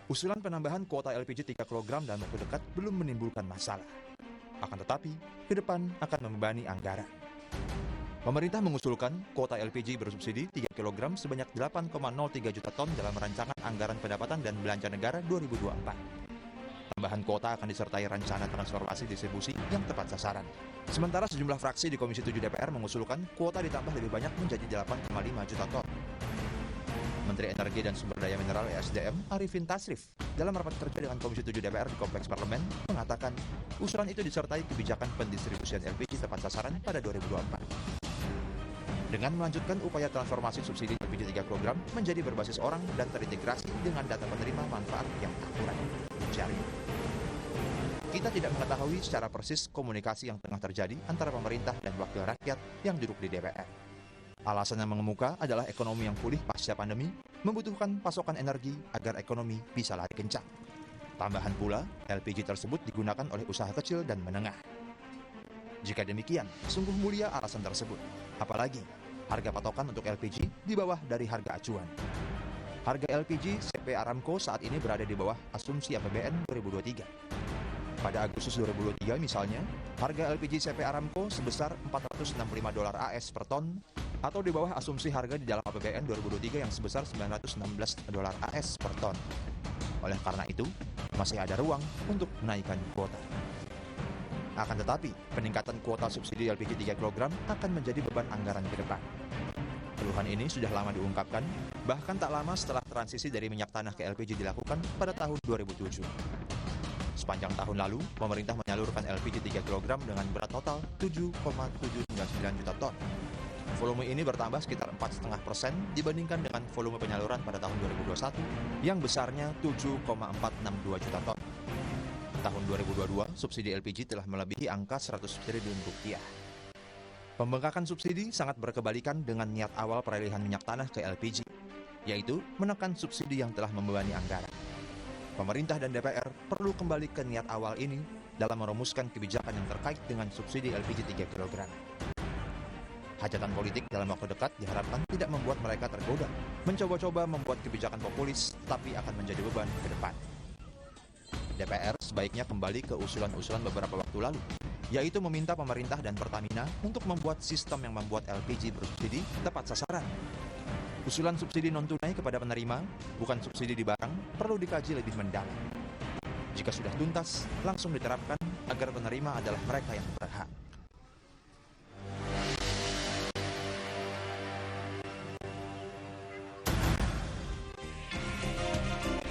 Usulan penambahan kuota LPG 3 kg dalam waktu dekat belum menimbulkan masalah. Akan tetapi, ke depan akan membebani anggaran. Pemerintah mengusulkan kuota LPG bersubsidi 3 kg sebanyak 8,03 juta ton dalam rancangan anggaran pendapatan dan belanja negara 2024. Tambahan kuota akan disertai rencana transformasi distribusi yang tepat sasaran. Sementara sejumlah fraksi di Komisi 7 DPR mengusulkan kuota ditambah lebih banyak menjadi 8,5 juta ton. Menteri Energi dan Sumber Daya Mineral (ESDM) Arifin Tasrif dalam rapat kerja dengan Komisi 7 DPR di Kompleks Parlemen mengatakan usulan itu disertai kebijakan pendistribusian LPG tepat sasaran pada 2024. Dengan melanjutkan upaya transformasi subsidi LPG 3 kg menjadi berbasis orang dan terintegrasi dengan data penerima manfaat yang akurat. Ujarnya. Kita tidak mengetahui secara persis komunikasi yang tengah terjadi antara pemerintah dan wakil rakyat yang duduk di DPR. Alasan yang mengemuka adalah ekonomi yang pulih pasca pandemi membutuhkan pasokan energi agar ekonomi bisa lari kencang. Tambahan pula, LPG tersebut digunakan oleh usaha kecil dan menengah. Jika demikian, sungguh mulia alasan tersebut. Apalagi, harga patokan untuk LPG di bawah dari harga acuan. Harga LPG CP Aramco saat ini berada di bawah asumsi APBN 2023. Pada Agustus 2023 misalnya, harga LPG CP Aramco sebesar $465 AS per ton atau di bawah asumsi harga di dalam APBN 2023 yang sebesar $916 AS per ton. Oleh karena itu, masih ada ruang untuk menaikkan kuota. Akan tetapi, peningkatan kuota subsidi LPG 3 kg akan menjadi beban anggaran ke depan. Keluhan ini sudah lama diungkapkan, bahkan tak lama setelah transisi dari minyak tanah ke LPG dilakukan pada tahun 2007. Sepanjang tahun lalu, pemerintah menyalurkan LPG 3 kg dengan berat total 7,799 juta ton. Volume ini bertambah sekitar 4,5% dibandingkan dengan volume penyaluran pada tahun 2021 yang besarnya 7,462 juta ton. Tahun 2022, subsidi LPG telah melebihi angka 100 triliun rupiah. Pembengkakan subsidi sangat berkebalikan dengan niat awal peralihan minyak tanah ke LPG, yaitu menekan subsidi yang telah membebani anggaran. Pemerintah dan DPR perlu kembali ke niat awal ini dalam merumuskan kebijakan yang terkait dengan subsidi LPG 3 kg. Hajatan politik dalam waktu dekat diharapkan tidak membuat mereka tergoda, mencoba-coba membuat kebijakan populis, tapi akan menjadi beban ke depan. DPR sebaiknya kembali ke usulan-usulan beberapa waktu lalu, yaitu meminta pemerintah dan Pertamina untuk membuat sistem yang membuat LPG bersubsidi tepat sasaran. Usulan subsidi non-tunai kepada penerima, bukan subsidi di barang, perlu dikaji lebih mendalam. Jika sudah tuntas, langsung diterapkan agar penerima adalah mereka yang berhak.